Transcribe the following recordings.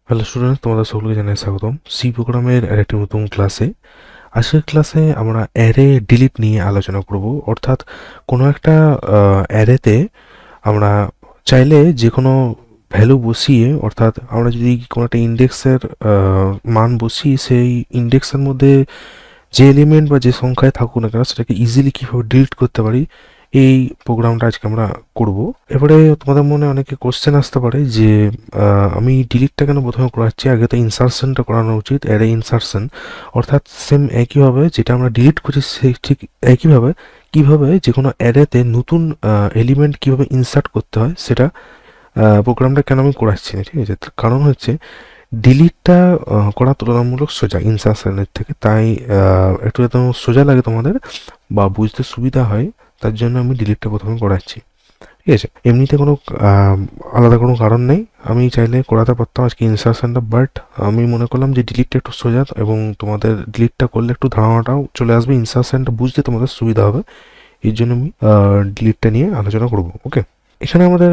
Hello students, তোমাদের সকলকে জানাই স্বাগতম সি প্রোগ্রামের আরেকটি নতুন ক্লাসে। আজকের ক্লাসে আমরা অ্যারে ডিলিট নিয়ে আলোচনা করব। অর্থাৎ কোনো একটা অ্যারেতে আমরা চাইলে যে কোনো ভ্যালু বসিয়ে, অর্থাৎ আমরা যদি কোনো একটা ইন্ডেক্সের মান বসিয়ে সেই ইন্ডেক্সের মধ্যে যে এলিমেন্ট বা যে সংখ্যায় থাকুক না কেন সেটাকে ইজিলি কীভাবে ডিলিট করতে পারি, এই প্রোগ্রামটা আজকে আমরা করব। এবারে তোমাদের মনে অনেকে কোশ্চেন আসতে পারে যে আমি ডিলিটটা কেন প্রথমে করাচ্ছি, আগে তো ইনসারশনটা করানো উচিত, অ্যারে ইনসারশন। অর্থাৎ সেম একইভাবে যেটা আমরা ডিলিট করছি সেই ঠিক একইভাবে কীভাবে যে কোনো অ্যারেতে নতুন এলিমেন্ট কীভাবে ইনসার্ট করতে হয় সেটা প্রোগ্রামটা কেন আমি করাচ্ছি না, ঠিক আছে। কারণ হচ্ছে ডিলিটটা করা তুলনামূলক সোজা ইনসারশনের থেকে, তাই একটু যাতে সোজা লাগে তোমাদের বা বুঝতে সুবিধা হয় তার জন্য আমি ডিলিটটা প্রথমে করাচ্ছি, ঠিক আছে। এমনিতে কোনো আলাদা কোনো কারণ নেই, আমি চাইলে করাতে পারতাম আজকে ইনসারশনটা, বাট আমি মনে করলাম যে ডিলিটটা একটু সোজা এবং তোমাদের ডিলিটটা করলে একটু ধারণাটাও চলে আসবে, ইনসারশনটা বুঝতে তোমাদের সুবিধা হবে, এর জন্য আমি ডিলিটটা নিয়ে আলোচনা করব। ওকে, এখানে আমাদের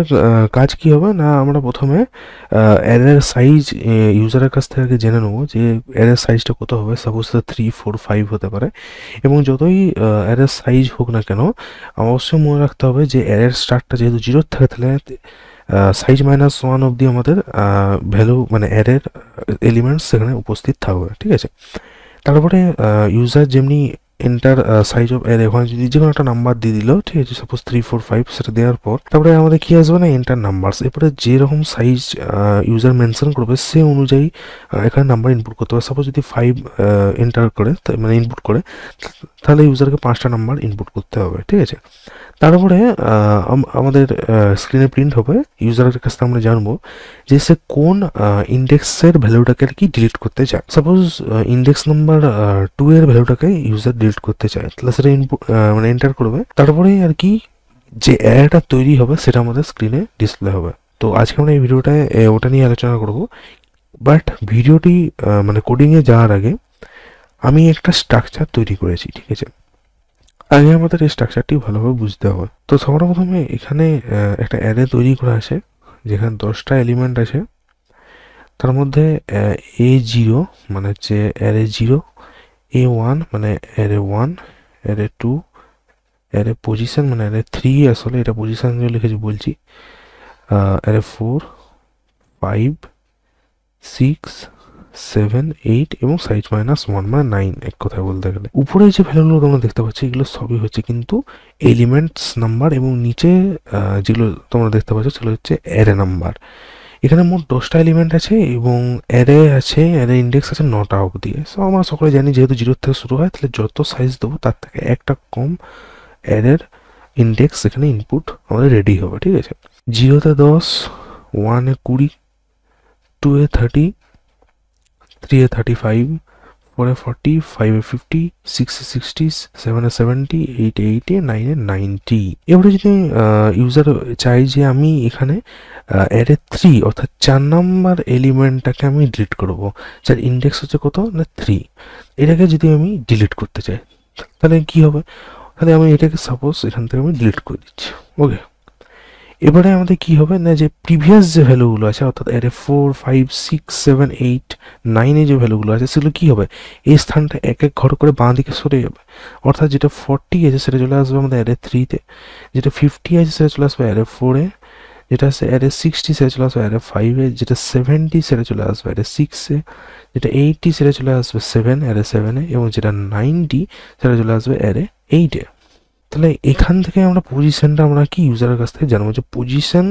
কাজ কি হবে না, আমরা প্রথমে অ্যারের সাইজ ইউজারের কাছ থেকে জেনে নেবো যে অ্যারের সাইজটা কত হবে। সাপোজ 3, 4, 5 হতে পারে, এবং যতই অ্যারের সাইজ হোক না কেন অবশ্যই মনে রাখতে হবে যে অ্যারের স্টার্টটা যেহেতু 0 থাকে তাহলে সাইজ -1 অবধি আমাদের ভ্যালু মানে অ্যারের এলিমেন্টস সেখানে উপস্থিত থাকবে, ঠিক আছে। তারপরে ইউজার যেমনি এন্টার সাইজ অফ অ্যারে, ওখানে যদি যে কোনো একটা নাম্বার দিয়ে দিল, ঠিক আছে, সাপোজ 3, 4, 5 সেটা দেওয়ার পর তারপরে আমাদের কি আসবে না এন্টার নাম্বারস। এরপরে যেরকম সাইজ ইউজার মেনশন করবে সে অনুযায়ী এখানে নাম্বার ইনপুট করতে হবে। সাপোজ যদি 5 এন্টার করে মানে ইনপুট করে, তাহলে ইউজারকে 5টা নাম্বার ইনপুট করতে হবে, ঠিক আছে। তারপরে আমাদের স্ক্রিনে প্রিন্ট হবে, ইউজারের কাছ থেকে আমরা জানবো যে সে কোন ইন্ডেক্সের ভ্যালুটাকে আর কি ডিলিট করতে চায়। সাপোজ ইন্ডেক্স নাম্বার 2 এর ভ্যালুটাকে ইউজার ডিলিট করতে চায়, তাহলে সেটা ইনপুট মানে এন্টার করবে। তারপরে আর কি যে অ্যারেটা তৈরি হবে সেটা আমাদের স্ক্রিনে ডিসপ্লে হবে। তো আজকে আমরা এই ভিডিওটায় ওটা নিয়ে আলোচনা করব, বাট ভিডিওটি মানে কোডিংয়ে যাওয়ার আগে আমি একটা স্ট্রাকচার তৈরি করেছি, ঠিক আছে। আগে আমাদের এই স্ট্রাকচারটি ভালোভাবে বুঝতে হবে। তো সবার প্রথমে এখানে একটা অ্যারে তৈরি করা আছে যেখানে 10টা এলিমেন্ট আছে। তার মধ্যে A0 মানে হচ্ছে অ্যারে 0, A1 মানে অ্যারে 1, অ্যারে 2, অ্যারে পজিশন মানে অ্যারে 3, আসলে এটা পজিশন লিখেছি বলছি, অ্যারে 4, 5, 6, 7, 8 এবং সাইজ -1 মানে 9, এক কথায় বলতে গেলে। উপরে যে ভ্যালুগুলো তোমরা দেখতে পাচ্ছ এগুলো সবই হচ্ছে কিন্তু এলিমেন্টস নাম্বার, এবং নিচে যেগুলো তোমরা দেখতে পাচ্ছ সেগুলো হচ্ছে অ্যারে নাম্বার। এখানে মোট 10টা এলিমেন্ট আছে এবং অ্যারে আছে, অ্যারে ইন্ডেক্স আছে 9টা অবধি। সো আমরা সকলে জানি যেহেতু 0 থেকে শুরু হয় তাহলে যত সাইজ দেবো তার থেকে একটা কম অ্যারের ইন্ডেক্স এখানে ইনপুট আমাদের রেডি হবে, ঠিক আছে। 0-তে 10, 1-এ 20, 2-এ 30, 3-এ 35, 4-এ 40, 5-এ 50, 6-এ 60, 7-এ 70, 8-এ 80, 9-এ 90। এবারে যদি ইউজার চাই যে আমি এখানে অ্যারে 3 অর্থাৎ 4 নাম্বার এলিমেন্টটাকে আমি ডিলিট করব, যার ইন্ডেক্স হচ্ছে কত না 3, এটাকে যদি আমি ডিলিট করতে চাই তাহলে কি হবে, তাহলে আমি এটাকে সাপোজ এখান থেকে আমি ডিলিট করে দিচ্ছি। ওকে, এবারে আমাদের কি হবে না যে প্রিভিয়াস যে ভ্যালুগুলো আছে অর্থাৎ অ্যারে 4, 5, 6, 7, 8, 9-এ যে ভ্যালুগুলো আছে সেগুলো কি হবে, এই স্থানটা এক এক ঘর করে বাঁ দিকে সরে যাবে। অর্থাৎ যেটা 40 আছে সেটা চলে আসবে আমাদের অ্যারে 3-তে, যেটা 50 আছে সেটা চলে আসবে অ্যারে 4-এ, যেটা আছে অ্যারে 60 সেটা চলে আসবে অ্যারে 5-এ, যেটা 70 সেটা চলে আসবে অ্যারে 6-এ, যেটা 80 সেটা চলে আসবে অ্যারে 7-এ, এবং যেটা 90 সেটা চলে আসবে অ্যারে 8-এ। তাহলে এখান থেকে আমরা পজিশনটা আমরা কি ইউজারের কাছ থেকে জানবো যে পজিশন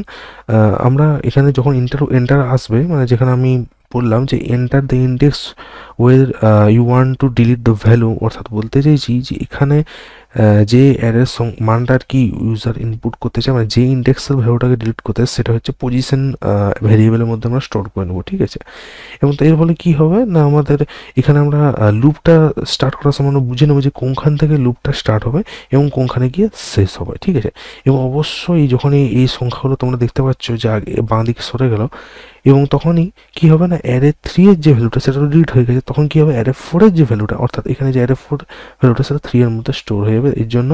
আমরা এখানে যখন এন্টার আসবে, মানে যেখানে আমি বললাম যে enter the index where you want to delete the value, অর্থাৎ বলতে চাইছি যে এখানে যে অ্যারের মানটা আর কি ইউজার ইনপুট করতে চায়, মানে যে ইন্ডেক্সের ভ্যালুটাকে ডিলিট করতে চায় সেটা হচ্ছে পজিশন ভ্যারিয়েবলের মধ্যে আমরা স্টোর করে নেবো, ঠিক আছে। এবং এর ফলে কী হবে না আমাদের এখানে আমরা লুপটা স্টার্ট করার সময় আমরা বুঝে নেবো যে কোনখান থেকে লুপটা স্টার্ট হবে এবং কোনখানে গিয়ে শেষ হবে, ঠিক আছে। এবং অবশ্যই যখন এই সংখ্যাগুলো তোমরা দেখতে পাচ্ছ যে আগে বাঁ দিকে সরে গেল, এবং তখনই কি হবে না, অ্যারে 3 এর যে ভ্যালুটা সেটা রিড হয়ে গেছে, তখন কি হবে অ্যারে 4 এর যে ভ্যালুটা, অর্থাৎ এখানে যে অ্যারে 4 ভ্যালুটা সেটা 3 এর মধ্যে স্টোর হয়ে যাবে। এর জন্য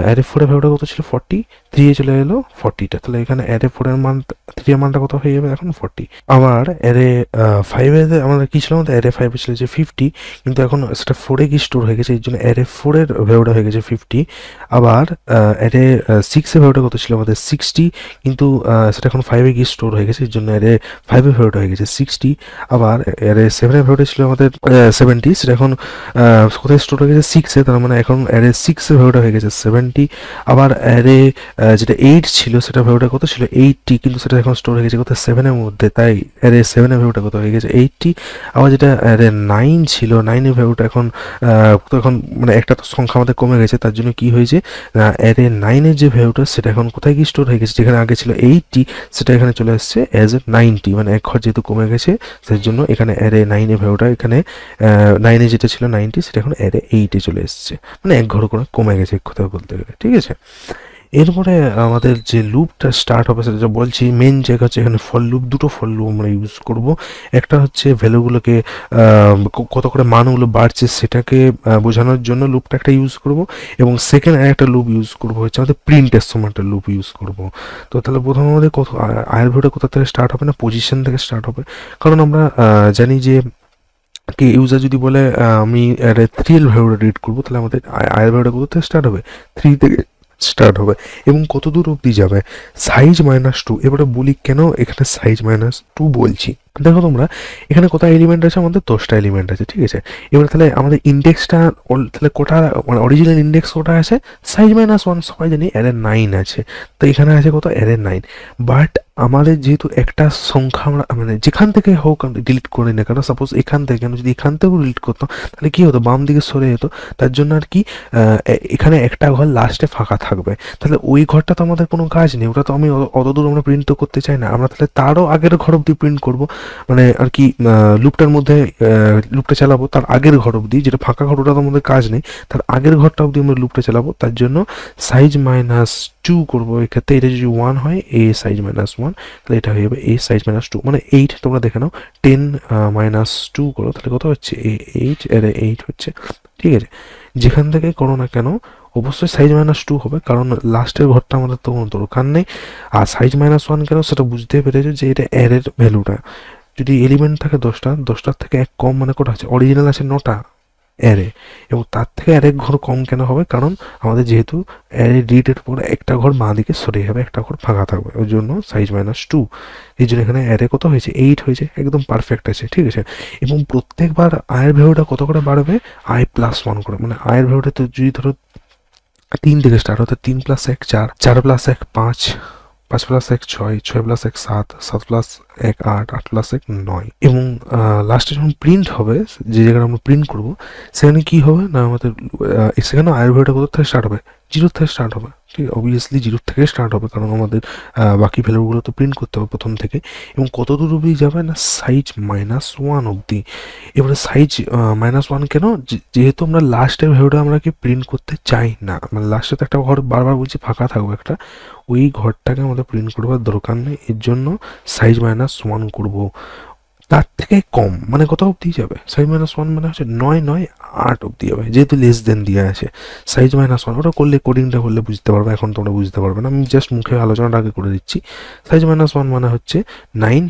অ্যারে 4 এর ভ্যালুটা কত ছিল 40, 3 এ চলে এলো 40টা, তাহলে এখানে অ্যারে 4 এর মান 3 এর মানটা কত হয়ে যাবে এখন 40। আবার অ্যারে 5 এ আমাদের কি ছিল, আমাদের অ্যারে 5 এ ছিল যে 50, কিন্তু এখন সেটা 4 এ গিয়ে স্টোর হয়ে গেছে, এর জন্য অ্যারে 4 এর ভ্যালুটা হয়ে গেছে 50। আবার অ্যারে 6 এর ভ্যালুটা কত ছিল আমাদের 60, কিন্তু সেটা এখন 5 এ গিয়ে স্টোর হয়ে গেছে, এর জন্য অ্যারে 5 এর ভ্যালুটা হয়ে গেছে 60। আবার অ্যারে 7 এর ভ্যালুটা ছিল আমাদের 70, সেটা এখন কোথায় স্টোর হয়ে গেছে 6 এ, তার মানে এখন অ্যারে 6 এর ভ্যালুটা হয়ে গেছে 70। আবার অ্যারে যেটা 8 ছিল সেটা ভ্যালুটা কত ছিল 80, কিন্তু সেটা এখন স্টোর হয়ে গেছে কোথায় 7 এর মধ্যে, তাই অ্যারে 7 এর ভ্যালুটা কত হয়ে গেছে 80। আবার যেটা অ্যারে 9 ছিল, 9 এর ভ্যালুটা এখন তো এখন মানে একটা তো সংখ্যা আমাদের কমে গেছে, তার জন্য কি হয়েছে অ্যারে 9 এর যে ভ্যালুটা সেটা এখন কোথায় গিয়ে স্টোর হয়ে গেছে, যেখানে আগে ছিল 80 সেটা এখানে চলে আসছে অ্যাজ এ 90, মানে এক ঘর যেহেতু কমে গেছে সেই জন্য এখানে অ্যারে 9 এর ভ্যালুটা এখানে 9 এ যেটা ছিল 90 সেটা এখন অ্যারে 8 এ চলে এসেছে, মানে এক ঘর করে কমে গেছে এক কথা বলতে গেলে, ঠিক আছে। এরপরে আমাদের যে লুপটা স্টার্ট হবে সেটা বলছি, মেন জায়গা হচ্ছে এখানে ফর লুপ, দুটো ফর লুপ আমরা ইউজ করব। একটা হচ্ছে ভ্যালুগুলোকে কত করে মানগুলো বাড়ছে সেটাকে বোঝানোর জন্য লুপটা একটা ইউজ করব, এবং সেকেন্ড একটা লুপ ইউজ করব হচ্ছে আমাদের প্রিন্টের সময় একটা লুপ ইউজ করব। তো তাহলে প্রথমে আমাদের কত আয়ের ভ্যালুটা কোথা থেকে স্টার্ট হবে না, পজিশন থেকে স্টার্ট হবে, কারণ আমরা জানি যে কি ইউজার যদি বলে আমি অ্যারে 3 এর ভ্যালুটা রিড করবো, তাহলে আমাদের আয়ের ভ্যালুটা কোথা থেকে স্টার্ট হবে 3 থেকে স্টার্ট হবে, এবং কত দূর অবধি যাবে সাইজ -2। এবারে বলি কেন এখানে সাইজ -2 বলছি, দেখো তোমরা এখানে কত এলিমেন্ট আছে, আমাদের 10টা এলিমেন্ট আছে, ঠিক আছে। এবার তাহলে আমাদের ইন্ডেক্সটা তাহলে কোটা মানে অরিজিনাল ইন্ডেক্স কোটা আছে সাইজ -1, সবাই জানি অ্যারে 9 আছে, তো এখানে আছে কত অ্যারে 9। বাট আমাদের যেহেতু একটা সংখ্যা আমরা মানে যেখান থেকে হোক ডিলিট করি না কেন, সাপোজ এখান থেকে কেন যদি এখান থেকেও ডিলিট করতাম তাহলে কি হতো বাম দিকে সরে যেত, তার জন্য আর কি এখানে একটা ঘর লাস্টে ফাঁকা থাকবে, তাহলে ওই ঘরটা তো আমাদের কোনো কাজ নেই, ওটা তো আমি অত দূর আমরা প্রিন্ট তো করতে চাই না, আমরা তাহলে তারও আগের ঘর অব্দি প্রিন্ট করবো, মানে আর কি লুপটার মধ্যে লুপটা চালাবো তার আগের ঘর অব্দি, যেটা ফাঁকা ঘর ওটা তো আমাদের কাজ নেই, তার আগের ঘরটা অব্দি আমরা লুপটা চালাবো, তার জন্য সাইজ -2 করবো। এক্ষেত্রে এটা যদি 1 হয় এ সাইজ -1, তাহলে এটা হয়ে যাবে এ সাইজ -2, মানে 8 তোমরা দেখে নাও 10 -2 করো তাহলে কত হচ্ছে 8, এর 8 হচ্ছে, ঠিক আছে। যেখান থেকে করো না কেন অবশ্যই সাইজ -2 হবে, কারণ লাস্টের ঘরটা আমাদের তো কোনো দরকার নেই। আর সাইজ -1 কেন সেটা বুঝতে পেরেছো যে এটা অ্যারের ভ্যালুটা, যদি এলিমেন্ট থাকে 10টা, 10টার থেকে এক কম মানে কটা আছে, অরিজিনাল আছে 9টা অ্যারে, এবং তার থেকে আরেক ঘর কম কেন হবে, কারণ আমাদের যেহেতু অ্যারে ডিটের পর একটা ঘর বাঁ দিকে সরে যাবে, একটা ঘর ফাঁকা থাকবে, ওই জন্য সাইজ -2। এই জন্য এখানে অ্যারে কত হয়েছে 8 হয়েছে, একদম পারফেক্ট আছে, ঠিক আছে। এবং প্রত্যেকবার আয়ের ভ্যালুটা কত করে বাড়বে i+1 করে, মানে আয়ের ভ্যালুটা তো যদি ধরো 3 থেকে স্টার্ট হতো, 3 + 1 4, 4 + 1 5, 5 + 1 6, 6 + 1 7, 7 + 1 8, 8 + 1 9, এবং লাস্টে যখন প্রিন্ট হবে যে জায়গাটা আমরা প্রিন্ট করবো সেখানে কি হবে না, আমাদের সেখানে আয়ের ভ্যালুটা কোথা থেকে স্টার্ট হবে 0 থেকে স্টার্ট হবে, ঠিক অবভিয়াসলি 0 থেকে স্টার্ট হবে, কারণ আমাদের বাকি ভ্যালুগুলো তো প্রিন্ট করতে হবে প্রথম থেকে। এবং কত দূর অবধি যাবে না সাইজ -1 অবধি। এবারে সাইজ -1 কেন, যেহেতু আমরা লাস্টের ভ্যালুটা আমরা কি প্রিন্ট করতে চাই না, মানে লাস্টে তো একটা ঘর বারবার বলছি ফাঁকা থাকবে একটা, ওই ঘরটাকে আমাদের প্রিন্ট করবার দরকার নেই, এর জন্য সাইজ -1 করব। তার থেকে কম মানে কত অবধি যাবে সাইজ -1 মানে হচ্ছে 9 9 8 অবধি যাবে, যেহেতু লেস দেন দিয়ে আছে সাইজ -1, ওটা করলে কোডিংটা করলে বুঝতে পারবে, এখন তোমরা বুঝতে পারবে না, আমি জাস্ট মুখে আলোচনাটা আগে করে দিচ্ছি। সাইজ -1 মানে হচ্ছে 9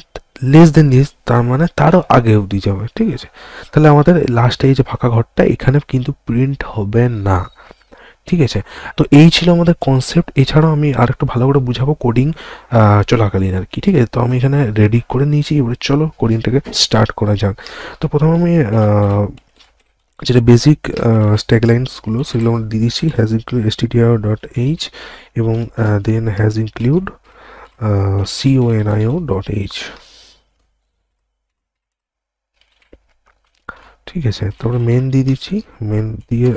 লেস দেন দিস, তার মানে তারও আগে অবধি যাবে, ঠিক আছে। তাহলে আমাদের লাস্টে এই যে ফাঁকা ঘরটা এখানে কিন্তু প্রিন্ট হবে না, ঠিক আছে। তো এই ছিল আমাদের কনসেপ্ট, এছাড়াও আমি আর একটু ভালো করে বুঝাবো কোডিং চলাকালীন আর কি, ঠিক আছে। তো আমি এখানে রেডি করে নিয়েছি, এবারে চলো কোডিংটাকে স্টার্ট করা যাক। তো প্রথমে আমি যেটা বেসিক ট্যাগলাইন্সগুলো সেগুলো আমরা দিয়ে দিচ্ছি, হ্যাজ ইনক্লুড stdio.h এবং দেন হ্যাজ ইনক্লুড conio.h, ঠিক আছে। তারপরে মেন দিয়ে দিচ্ছি, মেন দিয়ে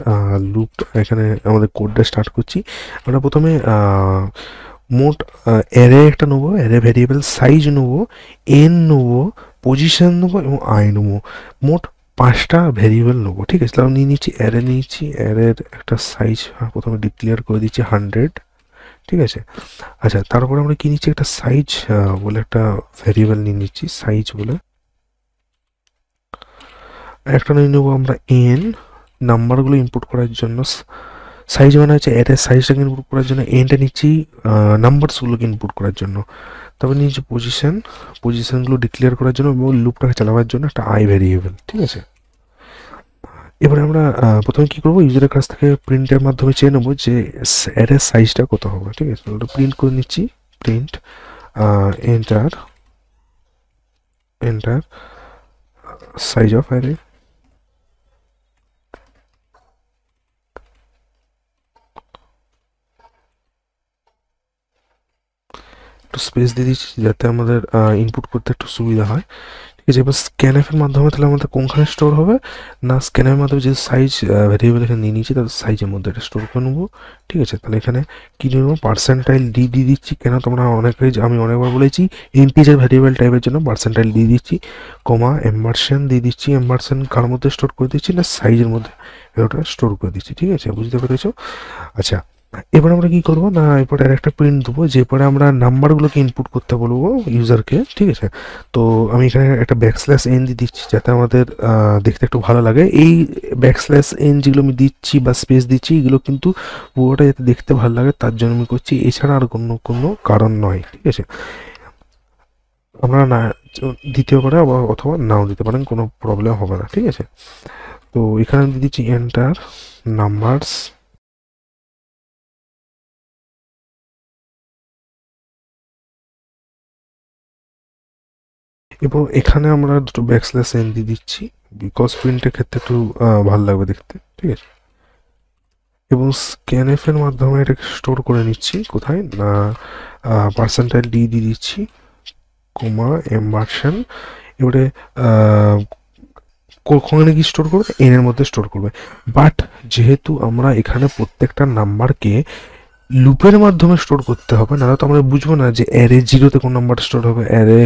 লুপ এখানে আমাদের কোডটা স্টার্ট করছি। আমরা প্রথমে মোট অ্যারে একটা নেবো, অ্যারে ভ্যারিয়েবল সাইজ নেবো, এন নেবো, পজিশন নেবো এবং আই নেবো, মোট 5টা ভ্যারিয়েবল নেবো, ঠিক আছে। তাহলে নিয়ে নিচ্ছি অ্যারে, নিয়েছি অ্যারের একটা সাইজ প্রথমে ডিক্লেয়ার করে দিচ্ছি 100, ঠিক আছে। আচ্ছা, তারপরে আমরা কি নিচ্ছি, একটা সাইজ বলে একটা ভ্যারিয়েবল নিয়ে নিচ্ছি, সাইজ বলে একটা নিয়ে নেবো আমরা এন, নাম্বারগুলো ইনপুট করার জন্য। সাইজ মানে হচ্ছে অ্যারের সাইজটাকে ইনপুট করার জন্য, এনটা নিচ্ছি নাম্বারসগুলোকে ইনপুট করার জন্য। তারপর নিচ্ছি পজিশন, পজিশনগুলো ডিক্লেয়ার করার জন্য এবং লুপটাকে চালাবার জন্য একটা আই ভ্যারিয়েবল। ঠিক আছে, এবারে আমরা প্রথমে কী করবো, ইউজারের কাছ থেকে প্রিন্টের মাধ্যমে চেয়ে নেবো যে অ্যারের সাইজটা কত হবে। ঠিক আছে, ওটা প্রিন্ট করে নিচ্ছি, print enter enter size of array. একটু স্পেস দিয়ে দিচ্ছি যাতে আমাদের ইনপুট করতে একটু সুবিধা হয়। ঠিক আছে, এবার স্ক্যানএফের মাধ্যমে তাহলে আমাদের কোনখানে স্টোর হবে না, স্ক্যানএফের মাধ্যমে যে সাইজ ভ্যারিয়েবল এখানে নিয়ে নিয়েছি তাদের সাইজের মধ্যে এটা স্টোর করে নেবো। ঠিক আছে, তাহলে এখানে কী নেবো, পার্সেন্টাইল ডি দিয়ে দিচ্ছি। কেন তোমরা অনেকেই, আমি অনেকবার বলেছি ইন্টিজার ভ্যারিয়েবল টাইপের জন্য পার্সেন্টাইল দিয়ে দিচ্ছি, কমা এম্বারসেন দিয়ে দিচ্ছি। এম্বারসেন কার মধ্যে স্টোর করে দিচ্ছি না, সাইজের মধ্যে ওটা স্টোর করে দিচ্ছি। ঠিক আছে, বুঝতে পেরেছো? আচ্ছা, এবার আমরা কি করবো না, এরপরে আর একটা প্রিন্ট দেবো, যে পরে আমরা নাম্বারগুলোকে ইনপুট করতে বলবো ইউজারকে। ঠিক আছে, তো আমি এখানে একটা ব্যাকস্ল্যাশ এন দিয়ে দিচ্ছি যাতে আমাদের দেখতে একটু ভালো লাগে। এই ব্যাকস্ল্যাশ এন যেগুলো আমি দিচ্ছি বা স্পেস দিচ্ছি, এগুলো কিন্তু পুরোটা যাতে দেখতে ভালো লাগে তার জন্য আমি করছি, এছাড়া আর কোনো কারণ নয়। ঠিক আছে, আমরা না দ্বিতীয় করে অথবা নাও দিতে পারেন, কোনো প্রবলেম হবে না। ঠিক আছে, তো এখানে আমি দিয়ে দিচ্ছি এন্টার নাম্বারস। এবং এখানে আমরা দুটো ব্যাকস্ল্যাশ এন দিয়ে দিচ্ছি, বিকজ প্রিন্টের ক্ষেত্রে একটু ভালো লাগবে দেখতে। ঠিক আছে, এবং স্ক্যানএফ এর মাধ্যমে এটাকে স্টোর করে নিচ্ছি কোথায় না, পার্সেন্টাইল ডি দিয়ে দিচ্ছি, কমা এম্বারশন। এবারে ওখানে কি স্টোর করবে, এন এর মধ্যে স্টোর করবে। বাট যেহেতু আমরা এখানে প্রত্যেকটা নাম্বারকে লুপের মাধ্যমে স্টোর করতে হবে, নাহলে তো আমরা বুঝবো না যে অ্যারে জিরোতে কোন নাম্বার স্টোর হবে, অ্যারে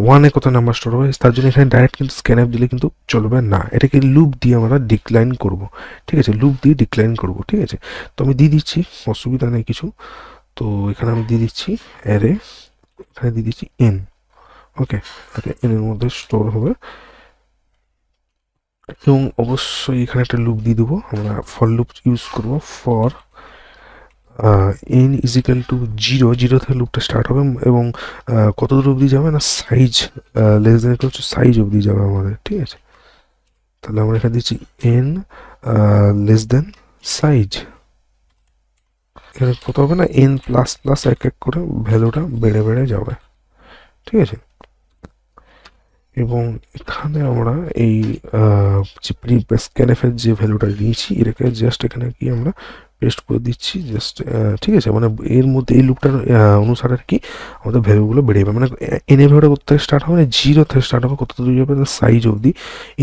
ওয়ানে কত নাম্বার স্টোর হবে। তার জন্য এখানে ডাইরেক্ট কিন্তু স্ক্যানএফ দিলে কিন্তু চলবে না, এটাকে লুপ দিয়ে আমরা ডিক্লাইন করব। ঠিক আছে, লুপ দিয়ে ডিক্লাইন করব। ঠিক আছে, তো আমি দিয়ে দিচ্ছি, অসুবিধা নেই কিছু। তো এখানে আমি দিয়ে দিচ্ছি অ্যারে, এখানে দিয়ে দিচ্ছি এন। ওকে, এন এর মধ্যে স্টোর হবে। এবং অবশ্যই এখানে একটা লুপ দিয়ে দেবো, আমরা ফর লুপ ইউজ করবো। For N equal to zero, zero থেকে লুপটা স্টার্ট হবে এবং কত দূর অবধি যাবে না, size less than equal to size অবধি যাবে আমাদের। ঠিক আছে, তাহলে আমরা এখানে দিচ্ছি এন লেস দেন সাইজ। এখানে কত হবে না, এন প্লাস প্লাস এক এক করে ভ্যালুটা বেড়ে বেড়ে যাবে। ঠিক আছে, এবং এখানে আমরা এই যে প্রি স্ক্যানএফের যে ভ্যালুটা নিয়েছি এটাকে জাস্ট এখানে কি আমরা পেস্ট করে দিচ্ছি জাস্ট। ঠিক আছে, মানে এর মধ্যে এই লুপটার অনুসারে আর কি আমাদের ভ্যালুগুলো বেড়ে যাবে। মানে এন এ ভ্যালুটা করতে স্টার্ট হবে না, জিরো থেকে স্টার্ট হবে, কত দূর যাবে সাইজ অবধি,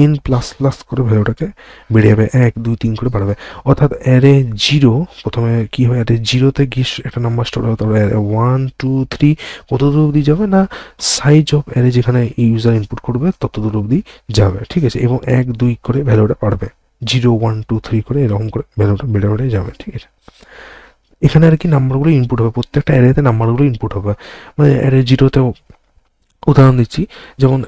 এন প্লাস প্লাস করে ভ্যালুটাকে বেড়ে যাবে, 1 2 3 করে বাড়বে। অর্থাৎ অ্যারে জিরো প্রথমে কি হয়, অ্যারে জিরোতে গিয়ে একটা নাম্বার স্টোর হবে, তারপরে অ্যারে 1 2 3 কত দূর অবধি যাবে না, সাইজ অফ অ্যারে যেখানে ইউজার ইনপুট করবে তত দূর অবধি যাবে। ঠিক আছে, এবং 1 2 করে ভ্যালুটা বাড়বে, 0 1 2 3 করে এরকম করে ভ্যালুটা বেড়ে বেড়ে যাবে। ঠিক আছে, এখানে আর কি নাম্বারগুলো ইনপুট হবে, প্রত্যেকটা অ্যারেতে নাম্বারগুলো ইনপুট হবে। মানে অ্যারে জিরোতে, উদাহরণ দিচ্ছি, যেমন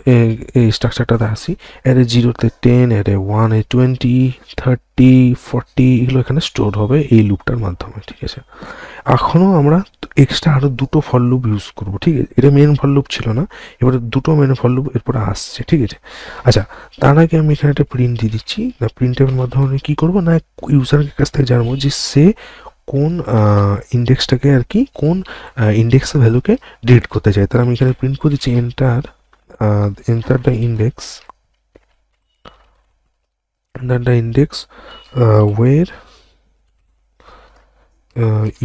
এই স্ট্রাকচারটাতে আসি, অ্যারে জিরোতে 10, অ্যারে 1-এ 20 30 40 এগুলো এখানে স্টোর হবে এই লুপটার মাধ্যমে। ঠিক আছে, এখনও আমরা এক্সট্রা আরও দুটো ফর লুপ ইউজ করবো। ঠিক আছে, এটা মেন ফর লুপ ছিল না, এবারে দুটো মেন ফর লুপ এরপরে আসছে। ঠিক আছে, আচ্ছা, তার আগে আমি এখানে একটা প্রিন্ট দিয়ে দিচ্ছি। না, প্রিন্টের মাধ্যমে আমি কী করবো না, ইউজারের কাছ থেকে জানবো যে সে কোন ইন্ডেক্সটাকে আর কি, কোন ইন্ডেক্সের ভ্যালুকে ডিলিট করতে চাই। তাহলে আমি এখানে প্রিন্ট করে দিচ্ছি enter enter the index, enter the index where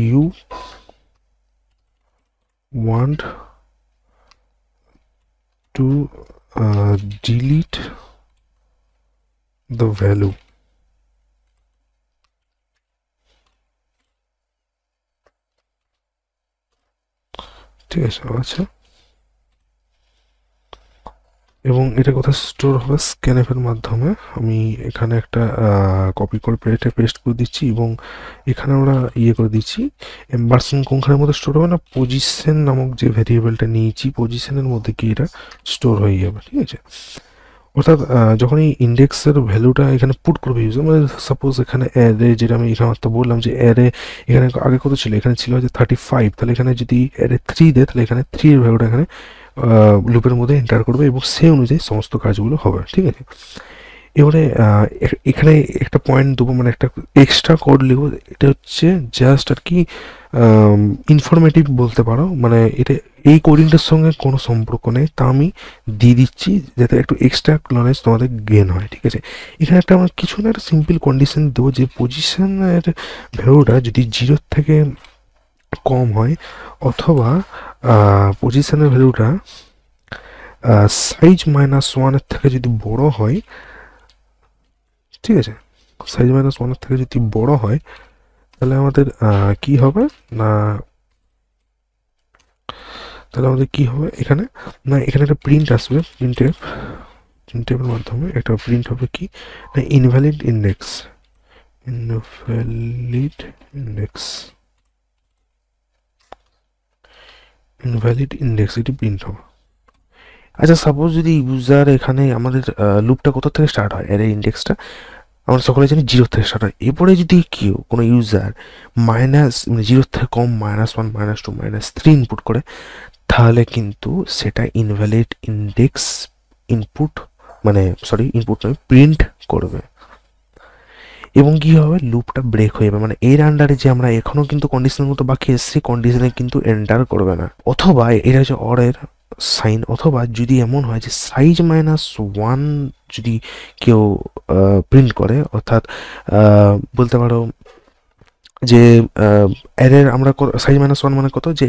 you want to delete the value। ঠিক আছে, আচ্ছা, এবং এটা কোথায় স্টোর হবে, স্ক্যানএফ এর মাধ্যমে। আমি এখানে একটা কপি করে পেস্ট করে দিচ্ছি এবং এখানে আমরা করে দিচ্ছি এম্বারসিং কোনখানের মধ্যে স্টোর হবে না, পজিশন নামক যে ভেরিয়েবলটা নিয়েছি পজিশনের মধ্যে কি এটা স্টোর হয়ে যাবে, ঠিক আছে। অর্থাৎ যখন এই ইন্ডেক্সের ভ্যালুটা এখানে পুট করবে ইউজার, মানে সাপোজ এখানে অ্যারে, যেটা আমি এখানে তো বললাম যে অ্যারে এখানে আগে কত ছিল, এখানে ছিল হচ্ছে 35, তাহলে এখানে যদি অ্যারে 3 দেয় তাহলে এখানে 3 এর ভ্যালুটা এখানে লুপের মধ্যে এন্টার করবে এবং সেই অনুযায়ী সমস্ত কাজগুলো হবে, ঠিক আছে। এবারে এখানে একটা পয়েন্ট দেবো, মানে একটা এক্সট্রা কোড লিখবো, এটা হচ্ছে জাস্ট আর কি ইনফরমেটিভ বলতে পারো, মানে এটা এই কোডিংটার সঙ্গে কোনো সম্পর্ক নেই, তা আমি দিয়ে দিচ্ছি যাতে একটু এক্সট্রা নলেজ তোমাদের গেন হয়, ঠিক আছে। এখানে একটা আমরা কিছু না একটা সিম্পল কন্ডিশন দেবো যে পজিশনের ভ্যালুটা যদি 0 থেকে কম হয় অথবা পজিশনের ভ্যালুটা সাইজ -1 থেকে যদি বড় হয়, ঠিক আছে, সাইজ -1 থেকে যদি বড় হয় তাহলে আমাদের কি হবে না, তাহলে আমাদের কি হবে এখানে না, এখানে একটা প্রিন্ট আসবে, প্রিন্টের মাধ্যমে একটা প্রিন্ট হবে কি না, invalid index, invalid index, invalid index, এটি প্রিন্ট হবে। আচ্ছা, সাপোজ যদি ইউজার এখানে আমাদের লুপটা কোথা থেকে স্টার্ট হয়, অ্যারে ইন্ডেক্সটা আমরা সকলে জানি 0 থেকে স্টার্ট হয়। এরপরে যদি কেউ কোনো ইউজার মাইনাস, মানে 0 থেকে কম -1 -2 -3 ইনপুট করে, তাহলে কিন্তু সেটা ইনভ্যালিড ইন্ডেক্স ইনপুট, মানে সরি ইনপুট নয়, প্রিন্ট করবে এবং কি হবে, লুপটা ব্রেক হয়ে যাবে, মানে এর আন্ডারে যে আমরা এখনও কিন্তু কন্ডিশনের মতো বাকি এসেছি, কন্ডিশনে কিন্তু এন্টার করবে না। অথবা এটা হচ্ছে অরের সাইন, অথবা যদি এমন হয় যে সাইজ -1 যদি কেউ প্রিন্ট করে, অর্থাৎ বলতে পারো যে অ্যারের আমরা সাইজ -1 মানে কত, যে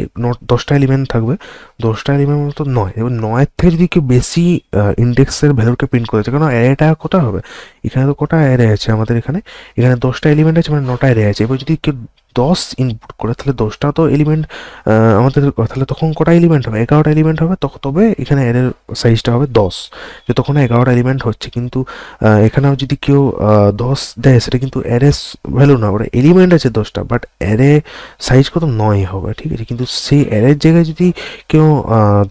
10টা এলিমেন্ট থাকবে, 10টা এলিমেন্ট মতো 9, এবার 9-এর থেকে যদি কেউ বেশি ইন্ডেক্সের ভ্যালুকে প্রিন্ট করেছে, কারণ অ্যারেটা কত হবে, এখানে তো কটা অ্যারে আছে আমাদের, এখানে 10টা এলিমেন্ট আছে, মানে 9টা অ্যারে আছে। এবার যদি কেউ 10 ইনপুট করে তাহলে 10টা তো এলিমেন্ট আমাদের, তাহলে তখন কটা এলিমেন্ট হবে, 11টা এলিমেন্ট হবে, তবে এখানে অ্যারের সাইজটা হবে 10, যে তখন 11টা এলিমেন্ট হচ্ছে। কিন্তু এখানেও যদি কেউ 10 দেয়, সেটা কিন্তু অ্যারে ভ্যালু না, ওটা এলিমেন্ট আছে 10টা, বাট অ্যারে সাইজ কত 9 হবে, ঠিক আছে। কিন্তু সেই অ্যারের জায়গায় যদি কেউ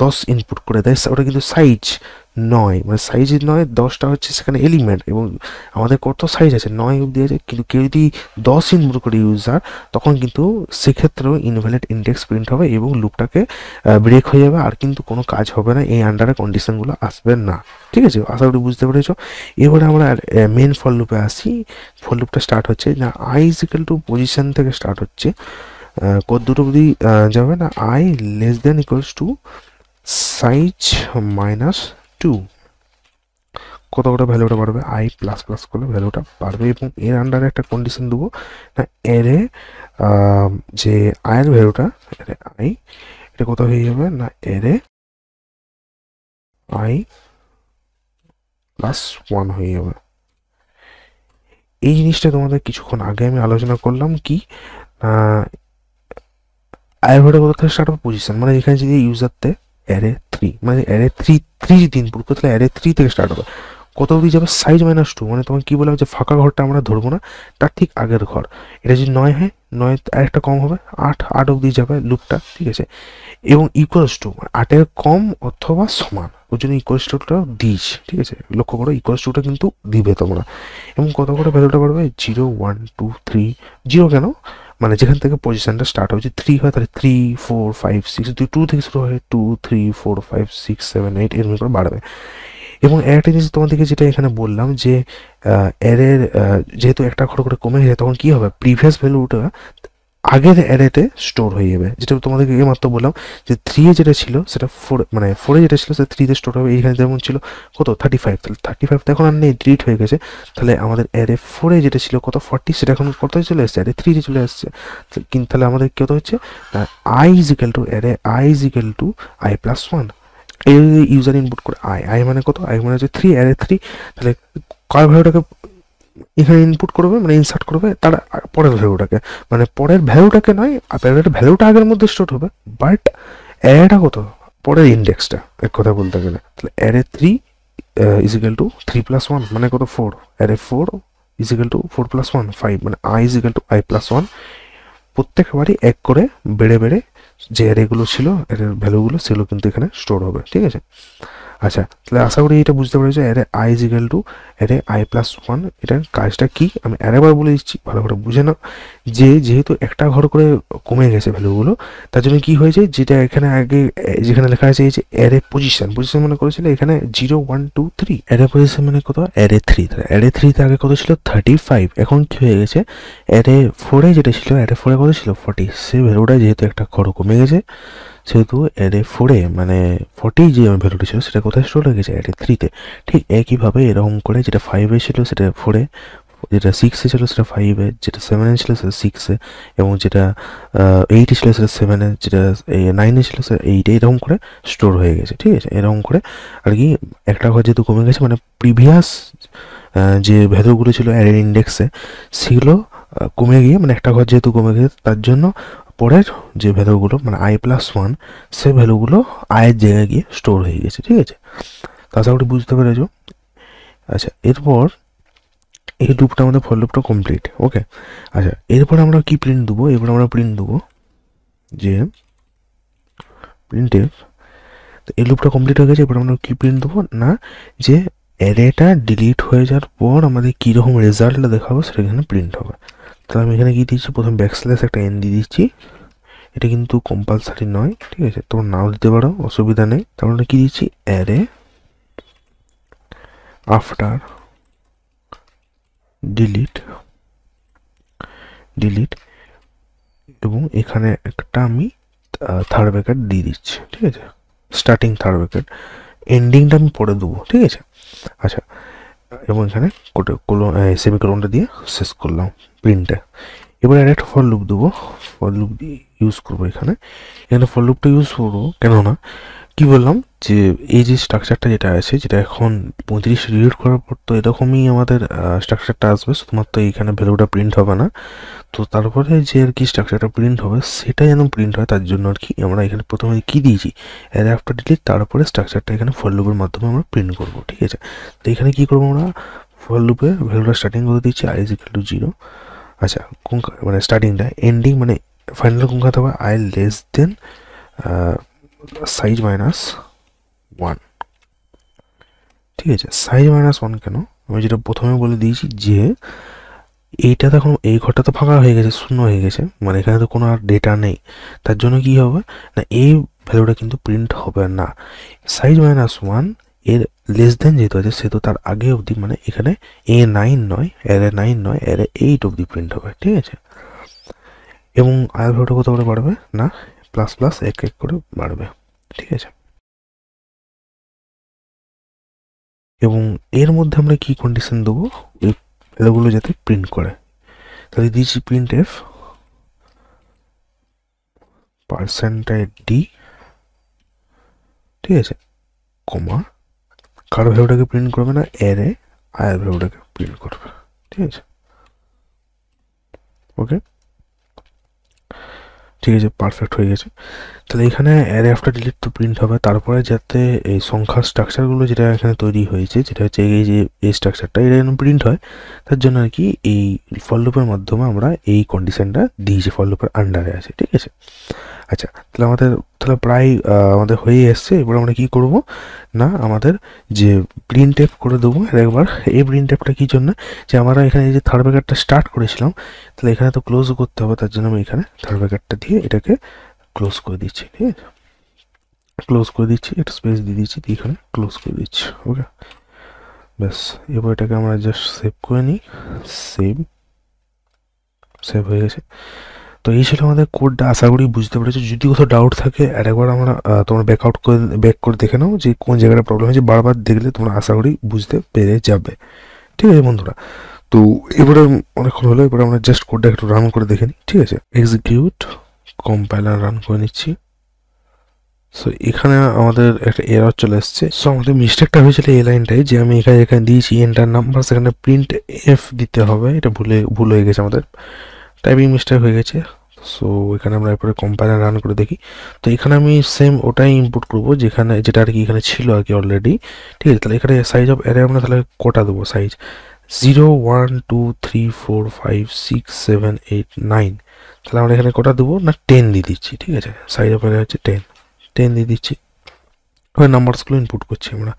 10 ইনপুট করে দেয়, ওটা কিন্তু সাইজ 9, মানে সাইজ 9, 10টা হচ্ছে সেখানে এলিমেন্ট, এবং আমাদের কত সাইজ আছে 9 অব্দি আছে। কিন্তু কেউ যদি 10 ইনপুট করে ইউজার, তখন কিন্তু সেক্ষেত্রেও ইনভ্যালিড ইন্ডেক্স প্রিন্ট হবে এবং লুপটাকে ব্রেক হয়ে যাবে, আর কিন্তু কোনো কাজ হবে না, এই আন্ডারে কন্ডিশনগুলো আসবে না, ঠিক আছে। আশা করি বুঝতে পেরেছ। এবারে আমরা মেন ফর লুপে আসি। ফর লুপটা স্টার্ট হচ্ছে না I is equal to position থেকে স্টার্ট হচ্ছে, কত দুটো অবধি যাবে না, I less than equals to size -2, কত করে ভ্যালুটা বাড়বে, আই প্লাস প্লাস করলে ভ্যালুটা বাড়বে। এবং এর আন্ডারে একটা কন্ডিশন দেবো না, এরে যে আয়ের ভ্যালুটা, এরে আই, এটা কত হয়ে যাবে না, এরে আই +1 হয়ে যাবে। এই জিনিসটা তোমাদের কিছুক্ষণ আগে আমি আলোচনা করলাম কি, আয়ের ভ্যালুটা কোথা থেকে স্টার্ট হবে, পজিশন, মানে এখানে যদি ইউজারতে অ্যারে 3, মানে অ্যারে 3 যদি ইনপুট করে তাহলে অ্যারে 3 থেকে স্টার্ট হবে, কত অবধি যাবে, সাইজ -2, মানে তোমার কী বললাম যে ফাঁকা ঘরটা আমরা ধরবো না, তার ঠিক আগের ঘর। এটা যদি 9 হয়, 9 আরেকটা কম হবে, 8 অবধি যাবে লুপটা, ঠিক আছে। এবং ইকুয়ালস টু 8-এর কম অথবা সমান, ওই জন্য ইকুয়ালস টুটা দিস, ঠিক আছে। লক্ষ্য করো ইকুয়ালস টুটা কিন্তু দিবে তোমরা। এবং কত করে ভ্যালুটা বাড়বে, 0 1 2 3, 0 কেন, মানে যেখান থেকে পজিশনটা স্টার্ট হয়েছে 3 হয়, তাহলে 3 4 5 6, 2 থেকে শুরু হয় 2 3 4 5 6 7 8, এরকম করে বাড়বে। এবং একটা জিনিস তোমাদেরকে যেটা এখানে বললাম যে অ্যারের যেহেতু একটা ঘর করে কমে যায়, তখন কি হবে, প্রিভিয়াস ভ্যালুটা আগের অ্যারেতে স্টোর হয়ে যাবে, যেটা তোমাদেরকে এইমাত্র বললাম যে 3 এ যেটা ছিল সেটা 4, মানে 4 এ যেটা ছিল সেটা 3 তে স্টোর হবে। এইখানে যেমন ছিল কত 35, তাহলে 35 তো এখন আর নেই, ডিলিট হয়ে গেছে। তাহলে আমাদের অ্যারে 4 এ যেটা ছিল কত 40, সেটা এখন কত চলে আসছে, অ্যারে 3 এ চলে আসছে। কিন্তু তাহলে আমাদের কত হচ্ছে, I is equal to array I is equal to I +1। এই ইউজার ইনপুট করে আই মানে কত, আই মানে হচ্ছে 3, অ্যারে 3, তাহলে কার ভ্যালুটাকে এখানে ইনপুট করবে, মানে ইনসার্ট করবে তার পরের ভ্যালুটাকে, মানে পরের ভ্যালুটাকে নয়, আপনার ভ্যালুটা আগের মধ্যে স্টোর হবে, বাট অ্যারেটা কত, পরের ইন্ডেক্সটা, এক কথা বলতে গেলে। তাহলে অ্যারে 3 ইজ ইকুয়াল টু 3+1 মানে কত 4, অ্যারে 4 ইজ ইকুয়াল টু 4+1 5, মানে I is equal to i+1। প্রত্যেকবারই এক করে বেড়ে বেড়ে যে অ্যারেগুলো ছিল, অ্যারের ভ্যালুগুলো সেগুলো কিন্তু এখানে স্টোর হবে, ঠিক আছে। আচ্ছা, তাহলে আশা করি এটা বুঝতে পেরেছো। Array I is equal to array i+1, এটার কাজটা কি আমি আরেকবার বলে দিচ্ছি, ভালো করে বুঝে নাও। যেহেতু একটা ঘর করে কমে গেছে ভ্যালুগুলো, তার জন্য কি হয়েছে, যেটা এখানে আগে যেখানে লেখা আছে এই যে অ্যারে পজিশন মানে করেছিল এখানে 0 1 2 3, অ্যারে পজিশন মানে কত অ্যারে 3, তাহলে অ্যারে 3 তে আগে কত ছিল 35, এখন কি হয়ে গেছে অ্যারে 4 যেটা ছিল অ্যারে 4 কত ছিল 40, সে ভ্যালুটা যেহেতু একটা ঘর কমে গেছে সেহেতু অ্যারে 4 মানে 40 যে ভ্যালুটা ছিল সেটা কোথায় স্টোর হয়ে গেছে অ্যারে 3 তে। ঠিক একইভাবে এরকম করে যেটা 5 ছিল সেটা 4, যেটা 6 ছিল সেটা 5, যেটা 7 ছিল সেটা 6, এবং যেটা 8 ছিল সেটা 7, যেটা 9 ছিল সেটা 8, এরকম করে স্টোর হয়ে গেছে, ঠিক আছে। এরকম করে আর কি একটা ঘর যেহেতু কমে গেছে মানে প্রিভিয়াস যে ভ্যালুগুলো ছিল অ্যারের ইন্ডেক্সে সেগুলো কমে গিয়ে, মানে একটা ঘর যেহেতু কমে গেছে তার জন্য পরের যে ভ্যালুগুলো মানে i+1 সে ভ্যালুগুলো আয়ের জায়গায় গিয়ে স্টোর হয়ে গেছে, ঠিক আছে। তা আশা করি বুঝতে পেরেছো। আচ্ছা, এরপর এই লুপটা আমাদের ফর লুপটা কমপ্লিট, ওকে। আচ্ছা, এরপর আমরা কি প্রিন্ট দেবো, এরপর আমরা প্রিন্ট দেবো যে প্রিন্টএফ। তো এই লুপটা কমপ্লিট হয়ে গেছে, এরপর আমরা কি প্রিন্ট দেবো না যে অ্যারেটা ডিলিট হয়ে যাওয়ার পর আমাদের কীরকম রেজাল্টটা দেখাবো সেটা এখানে প্রিন্ট হবে। তাহলে আমি এখানে কি দিচ্ছি, প্রথম ব্যাকস্ল্যাশ একটা এন দিয়ে দিচ্ছি, এটা কিন্তু কম্পালসারি নয়, ঠিক আছে, তোমরা নাও দিতে পারো, অসুবিধা নেই। তারপরে কি দিচ্ছি অ্যারে আফটার ডিলিট এবং এখানে একটা আমি থার্ড ব্র্যাকেট দিয়ে দিচ্ছি, ঠিক আছে, স্টার্টিং থার্ড ব্র্যাকেট, এন্ডিংটা আমি পরে দেবো, ঠিক আছে। আচ্ছা, এবং এখানে সেমিকোলনটা দিয়ে শেষ করলাম প্রিন্টে। এবার একটা ফর লুপ দেবো, ফর লুপ দিয়ে ইউজ করবো এখানে ফর লুপটা ইউজ করবো কেননা কি বললাম যে এই যে স্ট্রাকচারটা যেটা আছে, যেটা এখন 35 রিড করার পর তো এরকমই আমাদের স্ট্রাকচারটা আসবে, শুধুমাত্র এইখানে ভ্যালুটা প্রিন্ট হবে না। তো তারপরে যে আর কি স্ট্রাকচারটা প্রিন্ট হবে সেটা যেন প্রিন্ট হয় তার জন্য আর কি আমরা এখানে প্রথমে কি দিয়েছি অ্যারে আফটার ডিলিট, তারপরে স্ট্রাকচারটা এখানে ফর লুপের মাধ্যমে আমরা প্রিন্ট করবো, ঠিক আছে। তো এখানে কি করবো আমরা ফর লুপে ভ্যালুটা স্টার্টিং করে দিচ্ছি i = 0। আচ্ছা, মানে স্টার্টিংটা, এন্ডিং মানে ফাইনাল কোন কথা হবে i লেস দেন সাইজ -1, ঠিক আছে। সাইজ -1 কেন, আমি যেটা প্রথমে বলে দিয়েছি যে এইটা তখন এই ঘরটা তো ফাঁকা হয়ে গেছে, শূন্য হয়ে গেছে, মানে এখানে তো কোনো আর ডেটা নেই, তার জন্য কি হবে না এই ভ্যালুটা কিন্তু প্রিন্ট হবে না। সাইজ -1 এর লেস দেন যেহেতু আছে সেহেতু তার আগে অবধি, মানে এখানে A9 নয়, অ্যারে 9 নয়, অ্যারে 8 অবধি প্রিন্ট হবে, ঠিক আছে। এবং আয়ের ভ্যালুটা কত করে বাড়বে না প্লাস প্লাস এক এক করে বাড়বে, ঠিক আছে। এবং এর মধ্যে আমরা কি কন্ডিশন দেবো এই ভ্যালুগুলো যাতে প্রিন্ট করে, তাহলে দিয়েছি প্রিন্টএফ %d, ঠিক আছে, কমা কার ভ্যালুটাকে প্রিন্ট করবে না অ্যারে আয়ের ভ্যালুটাকে প্রিন্ট করবে, ঠিক আছে, ওকে, ঠিক আছে, পারফেক্ট হয়ে গেছে। তাহলে এখানে অ্যারে আফটার ডিলিট তো প্রিন্ট হবে, তারপরে যাতে এই সংখ্যার স্ট্রাকচারগুলো যেটা এখানে তৈরি হয়েছে, যেটা হচ্ছে এই যে এই স্ট্রাকচারটা এটা যেন প্রিন্ট হয় তার জন্য আর কি এই ফর লুপের মাধ্যমে আমরা এই কন্ডিশনটা দিয়েছি, ফর লুপের আন্ডারে আছে, ঠিক আছে। আচ্ছা, তাহলে আমাদের প্রায় আমাদের হয়ে এসছে। এবার আমরা কি করব না আমাদের যে প্রিন্ট এফ করে দেবো একবার। এই প্রিন্ট এফটা কী জন্য, যে আমরা এখানে এই যে থার্ড ব্র্যাকেটটা স্টার্ট করেছিলাম, তাহলে এখানে তো ক্লোজ করতে হবে, তার জন্য আমি এখানে থার্ড ব্র্যাকেটটা দিয়ে এটাকে ক্লোজ করে দিচ্ছি, ঠিক আছে, ক্লোজ করে দিচ্ছি, একটা স্পেস দিয়ে দিচ্ছি, দিয়ে এখানে ক্লোজ করে দিচ্ছি, ওকে, ব্যাস। এবার এটাকে আমরা জাস্ট সেভ করে নিই, সেভ হয়ে গেছে। তো এই ছিল আমাদের কোডটা, আশা করি বুঝতে পেরেছো। যদি কোথাও ডাউট থাকে আরেকবার আমরা তোমরা ব্যাক করে দেখে নাও যে কোন জায়গাটা প্রবলেম হয়েছে, বারবার দেখলে তোমরা আশা করি বুঝতে পেরে যাবে, ঠিক আছে বন্ধুরা। তো এবারে অনেকক্ষণ হলো, এবারে আমরা জাস্ট কোডটা একটু রান করে দেখে নিই, ঠিক আছে। এক্সিকিউট কম্পাইলার রান করে নিচ্ছি। সো এখানে আমাদের একটা এরর চলে এসছে। সো আমাদের মিস্টেকটা হয়েছিল এই লাইনটাই, যে আমি এখানে দিয়েছি এন্টার নাম্বার, সেখানে প্রিন্ট এফ দিতে হবে, এটা ভুল হয়ে গেছে আমাদের, টাইপিং মিস্টেক হয়ে গেছে। সো এখানে আমরা এরপরে কম্পাইলার রান করে দেখি। তো এখানে আমি সেম ওটাই ইনপুট করব যেটা আর কি এখানে ছিল আর কি অলরেডি। ঠিক আছে, তাহলে এখানে সাইজ অফ অ্যারে আমরা তাহলে কটা দেবো সাইজ 0 1 2 3 4 5 6 7 8 9। তাহলে আমরা এখানে কটা দেবো না 10 দিয়ে দিচ্ছি। ঠিক আছে, সাইজ অফ অ্যারে হচ্ছে 10 দিয়ে দিচ্ছি। ওই নাম্বারসগুলো ইনপুট করছি আমরা।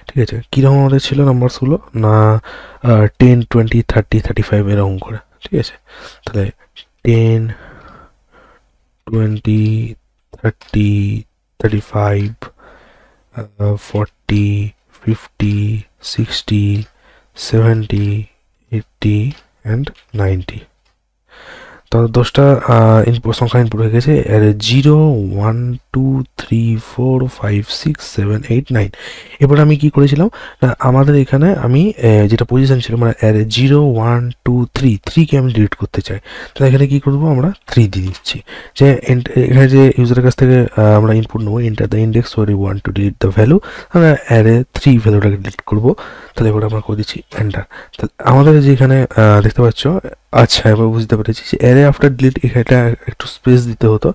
ঠিক আছে, কীরকম আমাদের ছিল নাম্বারসগুলো না 10 20 30 35 এরকম করে। ঠিক আছে, তাহলে 10 20 30 35 40 50 60 70 80 অ্যান্ড 90। তো 10টা সংখ্যা ইনপুট হয়ে গেছে। এর 0 1 2 3 4 5 6 7 8 9। এবার আমি কি করেছিলাম না আমাদের এখানে আমি যেটা পজিশন ছিল মানে এর 0 1 2 3 3কে আমি ডিলিট করতে চাই। তাহলে এখানে কি করবো আমরা 3 দিয়ে দিচ্ছি। যে এখানে যে ইউজারের কাছ থেকে আমরা ইনপুট নেবো enter the index where you want to delete the value, আমরা অ্যারে 3 ভ্যালুটাকে ডিলিট করবো। তাহলে এবার আমরা করে দিচ্ছি এন্টার। তাহলে আমাদের যে এখানে দেখতে পাচ্ছ, আচ্ছা এবার বুঝতে পেরেছি যে অ্যারে আফটার ডিলিট এটা একটু স্পেস দিতে হতো।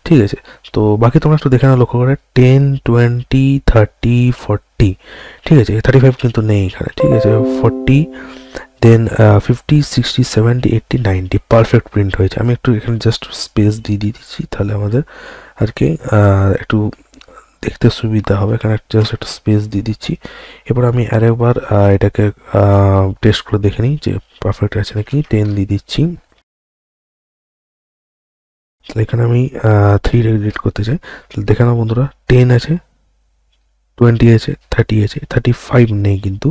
ঠিক আছে, তো বাকি তোমরা একটু দেখে নাও লক্ষ্য করে 10 20 30 40। ঠিক আছে, 35 কিন্তু নেই এখানে। ঠিক আছে, 40 দেন 50 60 70 80 90 পারফেক্ট প্রিন্ট হয়েছে। আমি একটু এখানে জাস্ট স্পেস দিয়ে দিচ্ছি, তাহলে আমাদের আর কি একটু দেখতে সুবিধা হবে। এখানে জাস্ট একটা স্পেস দিয়ে দিচ্ছি। এবার আমি আরেকবার এটাকে টেস্ট করে দেখে নিই যে পারফেক্ট আছে নাকি। 10 দিয়ে দিচ্ছি। তাহলে এখানে আমি 3 ডিলিট করতে চাই। তাহলে দেখে নাও বন্ধুরা 10 আছে, 20 আছে, 30 আছে, 35 নেই কিন্তু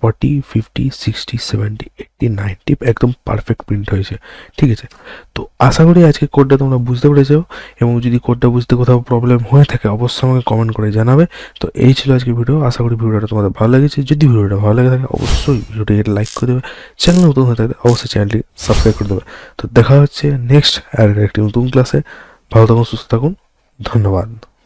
40 50 60 70 80 90 একদম পারফেক্ট প্রিন্ট হয়েছে। ঠিক আছে, তো আশা করি আজকে কোডটা তোমরা বুঝতে পেরেছো, এবং যদি কোডটা বুঝতে কোথাও প্রবলেম হয়ে থাকে অবশ্যই আমাকে কমেন্ট করে জানাবে। তো এই ছিল আজকে ভিডিও। আশা করি ভিডিওটা তোমাদের ভালো লেগেছে। যদি ভিডিওটা ভালো লেগে থাকে অবশ্যই ভিডিওটিকে লাইক করে দেবে, চ্যানেল নতুন হয়ে থাকে অবশ্যই চ্যানেলটি সাবস্ক্রাইব করে দেবে। তো দেখা হচ্ছে নেক্সট আর একটি নতুন ক্লাসে। ভালো থাকুন, সুস্থ থাকুন, ধন্যবাদ।